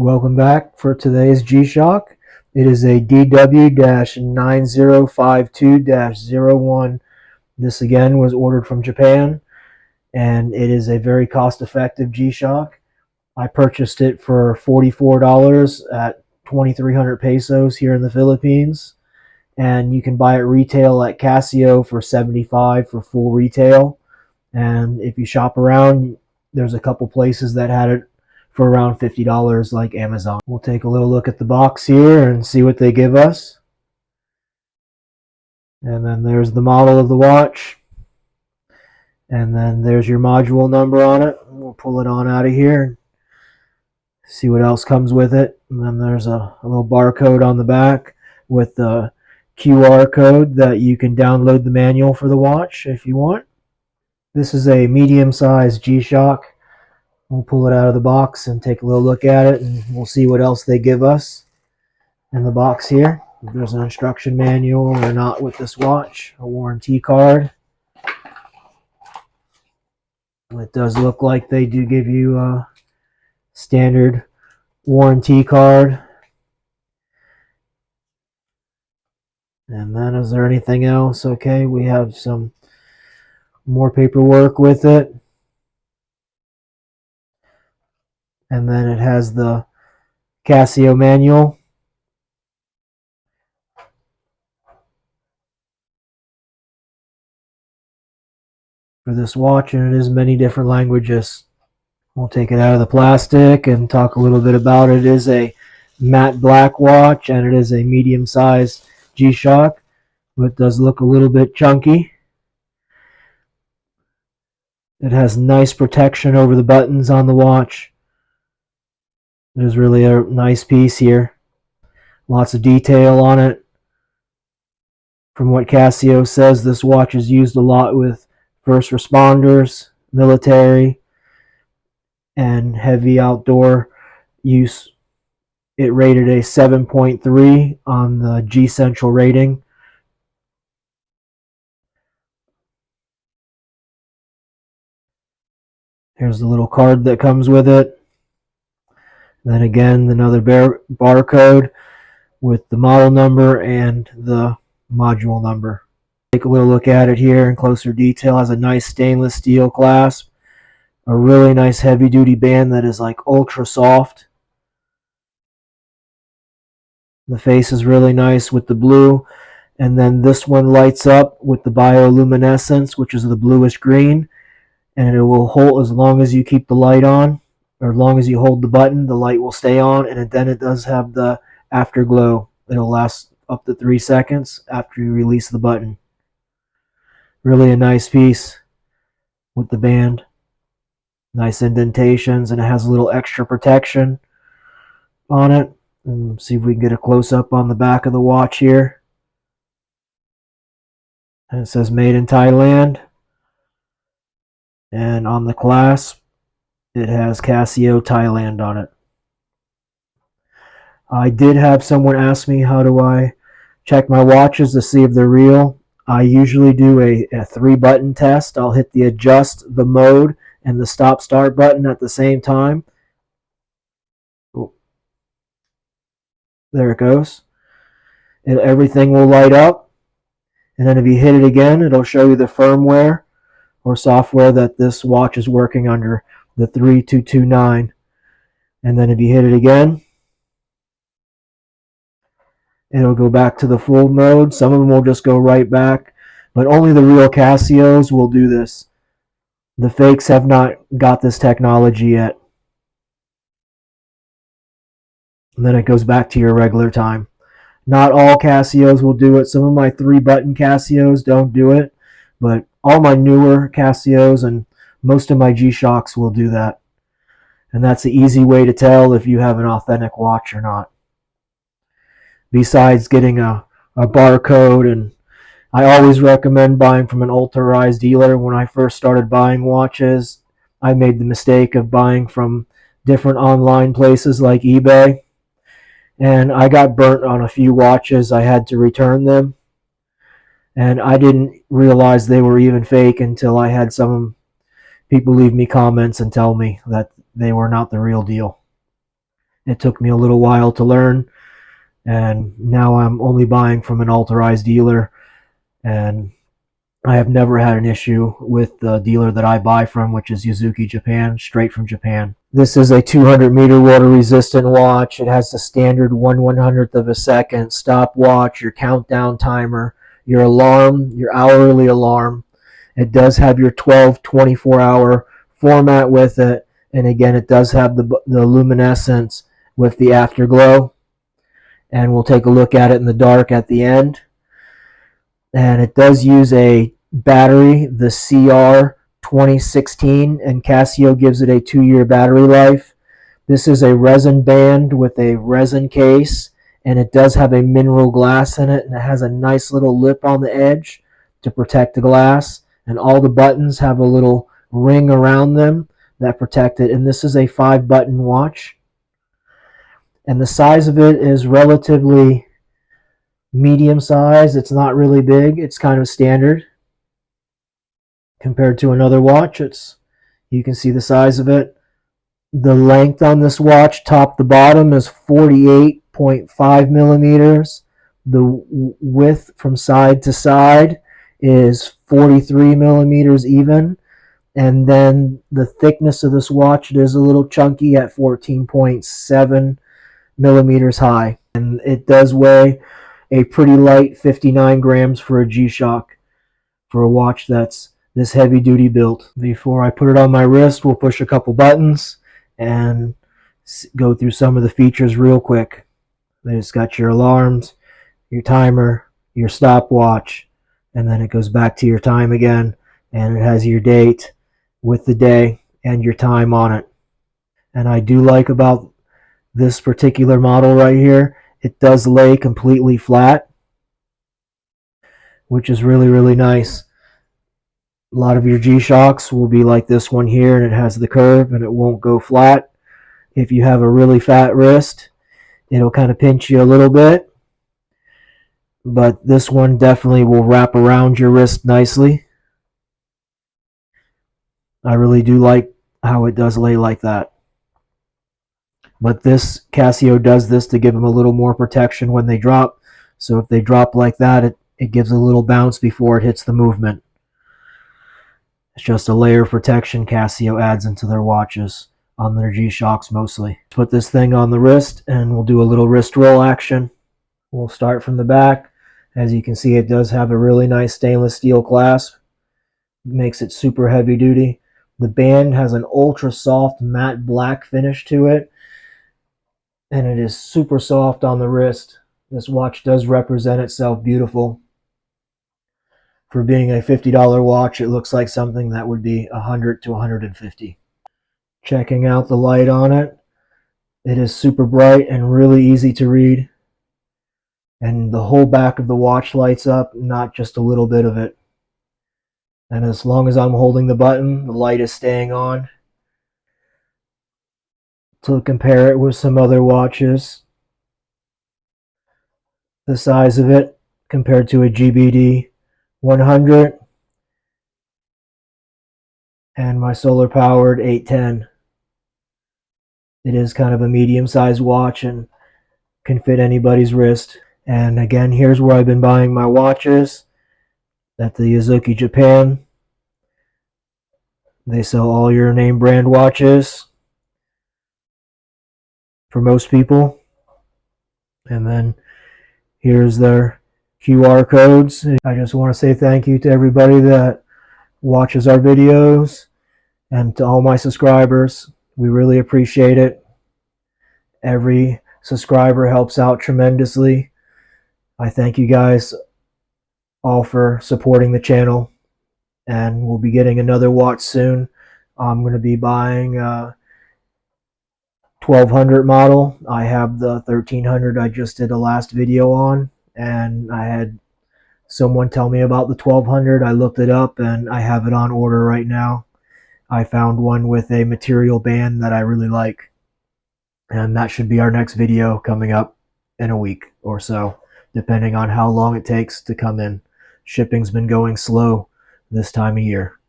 Welcome back for today's G-Shock. It is a DW-9052-01. This again was ordered from Japan, and it is a very cost-effective G-Shock. I purchased it for $44 at 2,300 pesos here in the Philippines, and you can buy it retail at Casio for 75 for full retail. And if you shop around, there's a couple places that had it for around $50 like Amazon. We'll take a little look at the box here and see what they give us. And then there's the model of the watch. And then there's your module number on it. We'll pull it on out of here and see what else comes with it. And then there's a little barcode on the back with the QR code that you can download the manual for the watch if you want. This is a medium-sized G-Shock. We'll pull it out of the box and take a little look at it, and we'll see what else they give us in the box here. If there's an instruction manual or not with this watch, a warranty card. It does look like they do give you a standard warranty card. And then is there anything else? Okay, we have some more paperwork with it. And then it has the Casio manual. For this watch, and it is many different languages. We'll take it out of the plastic and talk a little bit about it. It is a matte black watch, and it is a medium-sized G-Shock. It does look a little bit chunky. It has nice protection over the buttons on the watch. It is really a nice piece here. Lots of detail on it. From what Casio says, this watch is used a lot with first responders, military, and heavy outdoor use. It rated a 7.3 on the G Central rating. Here's the little card that comes with it. Then again, another barcode with the model number and the module number. Take a little look at it here in closer detail. It has a nice stainless steel clasp, a really nice heavy duty band that is like ultra soft. The face is really nice with the blue, and then this one lights up with the bioluminescence, which is the bluish green, and it will hold as long as you keep the light on, or as long as you hold the button, the light will stay on, and then it does have the afterglow. It'll last up to 3 seconds after you release the button. Really a nice piece with the band. Nice indentations, and it has a little extra protection on it. And see if we can get a close-up on the back of the watch here. And it says made in Thailand. And on the clasp, it has Casio Thailand on it. I did have someone ask me how do I check my watches to see if they're real. I usually do a 3-button test. I'll hit the adjust, the mode, and the stop start button at the same time. Oh. There it goes. Everything will light up. And then if you hit it again, it'll show you the firmware or software that this watch is working under, the 3229. And then if you hit it again, it'll go back to the full mode. Some of them will just go right back, but only the real Casios will do this. The fakes have not got this technology yet. And then it goes back to your regular time. Not all Casios will do it. Some of my 3-button Casios don't do it, but all my newer Casios and most of my G-Shocks will do that. And that's the easy way to tell if you have an authentic watch or not. Besides getting a barcode, and I always recommend buying from an authorized dealer. When I first started buying watches, I made the mistake of buying from different online places like eBay, and I got burnt on a few watches. I had to return them, and I didn't realize they were even fake until I had some people leave me comments and tell me that they were not the real deal. It took me a little while to learn, and now I'm only buying from an authorized dealer, and I have never had an issue with the dealer that I buy from, which is Yuzuki Japan, straight from Japan. This is a 200-meter water-resistant watch. It has the standard 1/100th of a second stopwatch, your countdown timer, your alarm, your hourly alarm. It does have your 12 24-hour format with it, and again, it does have the luminescence with the afterglow, and we'll take a look at it in the dark at the end. And it does use a battery, the CR 2016, and Casio gives it a 2-year battery life. This is a resin band with a resin case, and it does have a mineral glass in it, and it has a nice little lip on the edge to protect the glass, and all the buttons have a little ring around them that protect it. And this is a 5-button watch, and the size of it is relatively medium size. It's not really big. It's kind of standard compared to another watch. You can see the size of it. The length on this watch, top to bottom, is 48.5 millimeters. The width from side to side is 43 millimeters even. And then the thickness of this watch, it is a little chunky at 14.7 millimeters high. And it does weigh a pretty light 59 grams for a G-Shock, for a watch that's this heavy duty built. Before I put it on my wrist, we'll push a couple buttons and go through some of the features real quick. It's got your alarms, your timer, your stopwatch, and then it goes back to your time again, and it has your date with the day and your time on it. And I do like about this particular model right here, it does lay completely flat, which is really, really nice. A lot of your G-Shocks will be like this one here, and it has the curve and it won't go flat. If you have a really fat wrist, it'll kind of pinch you a little bit, but this one definitely will wrap around your wrist nicely. I really do like how it does lay like that. But this Casio does this to give them a little more protection when they drop. So if they drop like that, it gives a little bounce before it hits the movement. It's just a layer of protection Casio adds into their watches, on their G-Shocks mostly. Put this thing on the wrist and we'll do a little wrist roll action. We'll start from the back. As you can see, it does have a really nice stainless steel clasp. It makes it super heavy duty. The band has an ultra soft matte black finish to it, and it is super soft on the wrist. This watch does represent itself beautiful. For being a $50 watch, it looks like something that would be $100 to $150. Checking out the light on it, it is super bright and really easy to read. And the whole back of the watch lights up, not just a little bit of it. And as long as I'm holding the button, the light is staying on. To compare it with some other watches, the size of it compared to a GBD 100 and my solar powered 810. It is kind of a medium sized watch and can fit anybody's wrist. And again, here's where I've been buying my watches, at the Yuzuki Japan. They sell all your name brand watches for most people. And then here's their QR codes. I just want to say thank you to everybody that watches our videos and to all my subscribers. We really appreciate it. Every subscriber helps out tremendously. I thank you guys all for supporting the channel, and we'll be getting another watch soon. I'm going to be buying 1200 model. I have the 1300 I just did a last video on, and I had someone tell me about the 1200. I looked it up and I have it on order right now. I found one with a material band that I really like, and that should be our next video coming up in a week or so, depending on how long it takes to come in. Shipping's been going slow this time of year.